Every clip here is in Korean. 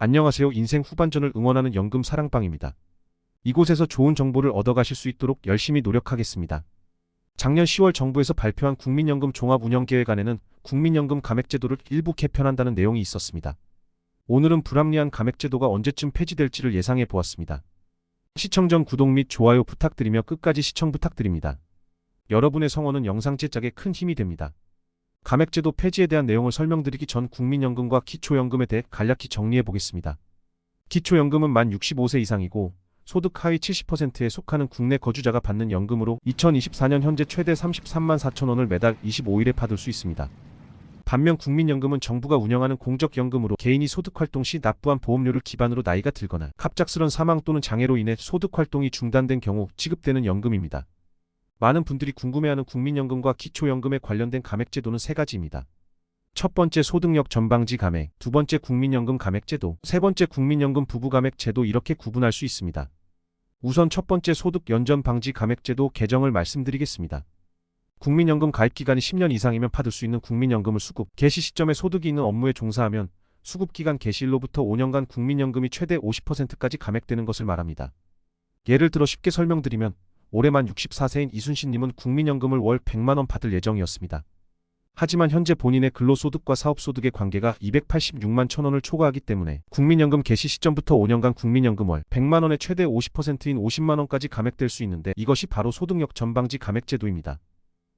안녕하세요. 인생 후반전을 응원하는 연금 사랑방입니다. 이곳에서 좋은 정보를 얻어가실 수 있도록 열심히 노력하겠습니다. 작년 10월 정부에서 발표한 국민연금 종합운영계획안에는 국민연금 감액제도를 일부 개편한다는 내용이 있었습니다. 오늘은 불합리한 감액제도가 언제쯤 폐지될지를 예상해 보았습니다. 시청 전 구독 및 좋아요 부탁드리며 끝까지 시청 부탁드립니다. 여러분의 성원은 영상 제작에 큰 힘이 됩니다. 감액제도 폐지에 대한 내용을 설명드리기 전 국민연금과 기초연금에 대해 간략히 정리해 보겠습니다. 기초연금은 만 65세 이상이고 소득 하위 70%에 속하는 국내 거주자가 받는 연금으로 2024년 현재 최대 33만 4천 원을 매달 25일에 받을 수 있습니다. 반면 국민연금은 정부가 운영하는 공적연금으로 개인이 소득활동 시 납부한 보험료를 기반으로 나이가 들거나 갑작스런 사망 또는 장애로 인해 소득활동이 중단된 경우 지급되는 연금입니다. 많은 분들이 궁금해하는 국민연금과 기초연금에 관련된 감액제도는 세 가지입니다. 첫 번째 소득력 전방지 감액, 두 번째 국민연금 감액제도, 세 번째 국민연금 부부감액제도 이렇게 구분할 수 있습니다. 우선 첫 번째 소득 연전 방지 감액제도 개정을 말씀드리겠습니다. 국민연금 가입기간이 10년 이상이면 받을 수 있는 국민연금을 수급, 개시 시점에 소득이 있는 업무에 종사하면 수급기간 개시일로부터 5년간 국민연금이 최대 50%까지 감액되는 것을 말합니다. 예를 들어 쉽게 설명드리면 올해 만 64세인 이순신님은 국민연금을 월 100만원 받을 예정이었습니다. 하지만 현재 본인의 근로소득과 사업소득의 관계가 286만 천원을 초과하기 때문에 국민연금 개시 시점부터 5년간 국민연금 월 100만원의 최대 50%인 50만원까지 감액될 수 있는데 이것이 바로 소득력 전방지 감액제도입니다.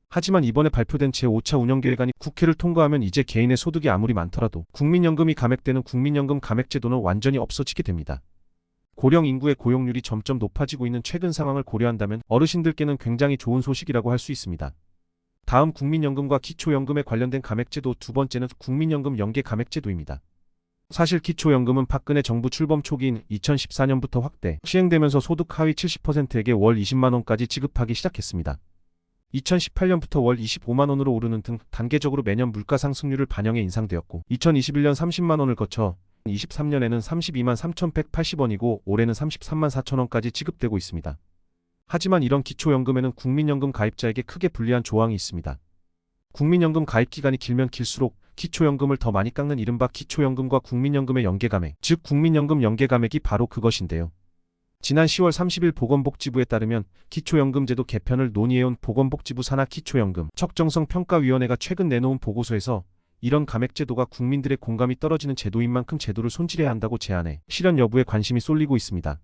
하지만 이번에 발표된 제5차 운영계획안이 국회를 통과하면 이제 개인의 소득이 아무리 많더라도 국민연금이 감액되는 국민연금 감액제도는 완전히 없어지게 됩니다. 고령 인구의 고용률이 점점 높아지고 있는 최근 상황을 고려한다면 어르신들께는 굉장히 좋은 소식이라고 할 수 있습니다. 다음 국민연금과 기초연금에 관련된 감액제도 두 번째는 국민연금 연계 감액제도입니다. 사실 기초연금은 박근혜 정부 출범 초기인 2014년부터 확대 시행되면서 소득 하위 70%에게 월 20만원까지 지급하기 시작했습니다. 2018년부터 월 25만원으로 오르는 등 단계적으로 매년 물가 상승률을 반영해 인상되었고 2021년 30만원을 거쳐 23년에는 32만 3,180원이고 올해는 33만 4천원까지 지급되고 있습니다. 하지만 이런 기초연금에는 국민연금 가입자에게 크게 불리한 조항이 있습니다. 국민연금 가입기간이 길면 길수록 기초연금을 더 많이 깎는 이른바 기초연금과 국민연금의 연계감액, 즉 국민연금 연계감액이 바로 그것인데요. 지난 10월 30일 보건복지부에 따르면 기초연금제도 개편을 논의해온 보건복지부 산하 기초연금 적정성 평가위원회가 최근 내놓은 보고서에서 이런 감액제도가 국민들의 공감이 떨어지는 제도인 만큼 제도를 손질해야 한다고 제안해 실현 여부에 관심이 쏠리고 있습니다.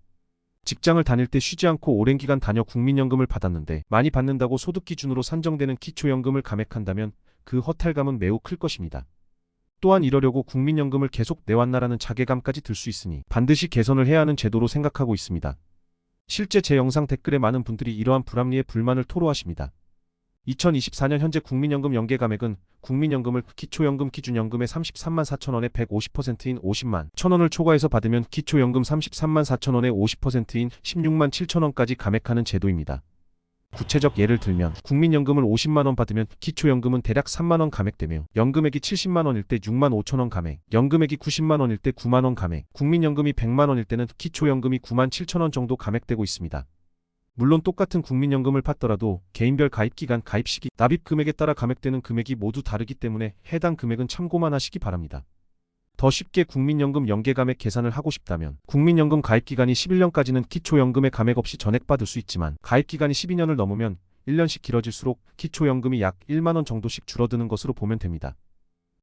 직장을 다닐 때 쉬지 않고 오랜 기간 다녀 국민연금을 받았는데 많이 받는다고 소득 기준으로 산정되는 기초연금을 감액한다면 그 허탈감은 매우 클 것입니다. 또한 이러려고 국민연금을 계속 내왔나라는 자괴감까지 들 수 있으니 반드시 개선을 해야 하는 제도로 생각하고 있습니다. 실제 제 영상 댓글에 많은 분들이 이러한 불합리에 불만을 토로하십니다. 2024년 현재 국민연금 연계감액은 국민연금을 기초연금 기준연금의 33만 4천원의 150%인 50만 1천원을 초과해서 받으면 기초연금 33만 4천원의 50%인 16만 7천원까지 감액하는 제도입니다. 구체적 예를 들면 국민연금을 50만원 받으면 기초연금은 대략 3만원 감액되며 연금액이 70만원일 때 6만 5천원 감액, 연금액이 90만원일 때 9만원 감액, 국민연금이 100만원일 때는 기초연금이 9만 7천원 정도 감액되고 있습니다. 물론 똑같은 국민연금을 받더라도 개인별 가입기간, 가입시기, 납입금액에 따라 감액되는 금액이 모두 다르기 때문에 해당 금액은 참고만 하시기 바랍니다. 더 쉽게 국민연금 연계감액 계산을 하고 싶다면 국민연금 가입기간이 11년까지는 기초연금의 감액 없이 전액받을 수 있지만 가입기간이 12년을 넘으면 1년씩 길어질수록 기초연금이 약 1만원 정도씩 줄어드는 것으로 보면 됩니다.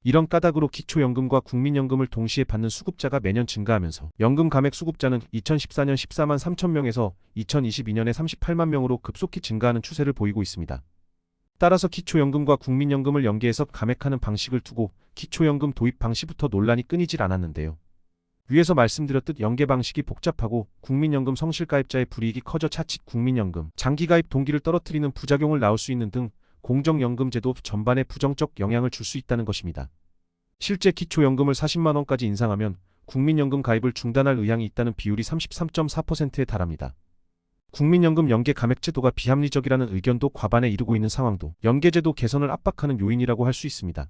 이런 까닭으로 기초연금과 국민연금을 동시에 받는 수급자가 매년 증가하면서 연금 감액 수급자는 2014년 14만 3천 명에서 2022년에 38만 명으로 급속히 증가하는 추세를 보이고 있습니다. 따라서 기초연금과 국민연금을 연계해서 감액하는 방식을 두고 기초연금 도입 방식부터 논란이 끊이질 않았는데요. 위에서 말씀드렸듯 연계 방식이 복잡하고 국민연금 성실가입자의 불이익이 커져 자칫 국민연금 장기가입 동기를 떨어뜨리는 부작용을 낳을 수 있는 등 공정연금제도 전반에 부정적 영향을 줄 수 있다는 것입니다. 실제 기초연금을 40만원까지 인상하면 국민연금 가입을 중단할 의향이 있다는 비율이 33.4%에 달합니다. 국민연금 연계 감액제도가 비합리적이라는 의견도 과반에 이르고 있는 상황도 연계제도 개선을 압박하는 요인이라고 할 수 있습니다.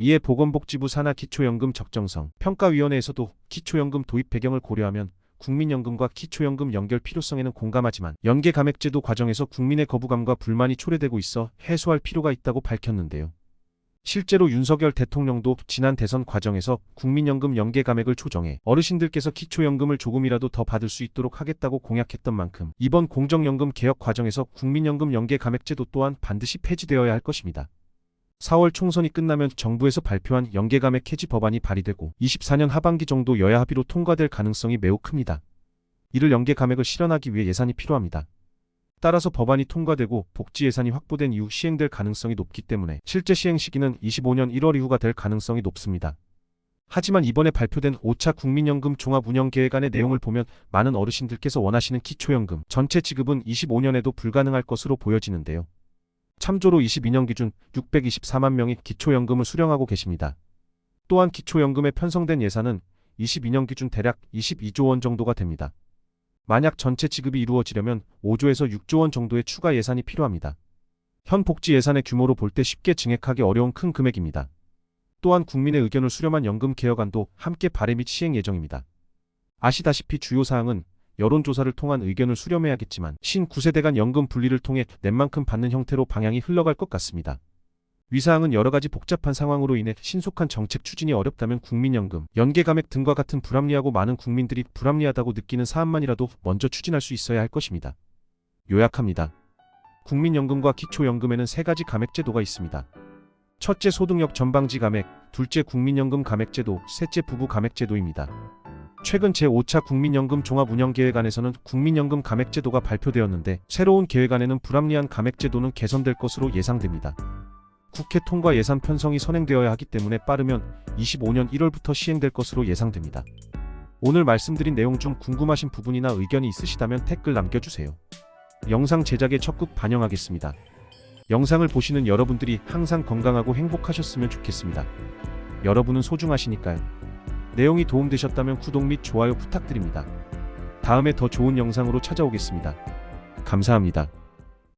이에 보건복지부 산하 기초연금 적정성 평가위원회에서도 기초연금 도입 배경을 고려하면 국민연금과 기초연금 연결 필요성에는 공감하지만 연계 감액제도 과정에서 국민의 거부감과 불만이 초래되고 있어 해소할 필요가 있다고 밝혔는데요. 실제로 윤석열 대통령도 지난 대선 과정에서 국민연금 연계 감액을 조정해 어르신들께서 기초연금을 조금이라도 더 받을 수 있도록 하겠다고 공약했던 만큼 이번 공정연금 개혁 과정에서 국민연금 연계 감액제도 또한 반드시 폐지되어야 할 것입니다. 4월 총선이 끝나면 정부에서 발표한 연계 감액 해지 법안이 발의되고 24년 하반기 정도 여야 합의로 통과될 가능성이 매우 큽니다. 이를 연계 감액을 실현하기 위해 예산이 필요합니다. 따라서 법안이 통과되고 복지 예산이 확보된 이후 시행될 가능성이 높기 때문에 실제 시행 시기는 25년 1월 이후가 될 가능성이 높습니다. 하지만 이번에 발표된 5차 국민연금 종합운영계획안의 내용을 보면 많은 어르신들께서 원하시는 기초연금 전체 지급은 25년에도 불가능할 것으로 보여지는데요. 참조로 22년 기준 624만 명이 기초연금을 수령하고 계십니다. 또한 기초연금에 편성된 예산은 22년 기준 대략 22조 원 정도가 됩니다. 만약 전체 지급이 이루어지려면 5조에서 6조 원 정도의 추가 예산이 필요합니다. 현 복지 예산의 규모로 볼 때 쉽게 증액하기 어려운 큰 금액입니다. 또한 국민의 의견을 수렴한 연금 개혁안도 함께 발의 및 시행 예정입니다. 아시다시피 주요 사항은 여론조사를 통한 의견을 수렴해야겠지만 신9세대 간 연금 분리를 통해 낸 만큼 받는 형태로 방향이 흘러갈 것 같습니다. 위사항은 여러가지 복잡한 상황으로 인해 신속한 정책 추진이 어렵다면 국민연금, 연계 감액 등과 같은 불합리하고 많은 국민들이 불합리하다고 느끼는 사안만이라도 먼저 추진할 수 있어야 할 것입니다. 요약합니다. 국민연금과 기초연금에는 3가지 감액제도가 있습니다. 첫째 소득력 전방지 감액, 둘째 국민연금 감액제도, 셋째 부부 감액제도입니다. 최근 제5차 국민연금 종합운영계획안에서는 국민연금 감액제도가 발표되었는데 새로운 계획안에는 불합리한 감액제도는 개선될 것으로 예상됩니다. 국회 통과 예산 편성이 선행되어야 하기 때문에 빠르면 25년 1월부터 시행될 것으로 예상됩니다. 오늘 말씀드린 내용 중 궁금하신 부분이나 의견이 있으시다면 댓글 남겨주세요. 영상 제작에 적극 반영하겠습니다. 영상을 보시는 여러분들이 항상 건강하고 행복하셨으면 좋겠습니다. 여러분은 소중하시니까요. 내용이 도움되셨다면 구독 및 좋아요 부탁드립니다. 다음에 더 좋은 영상으로 찾아오겠습니다. 감사합니다.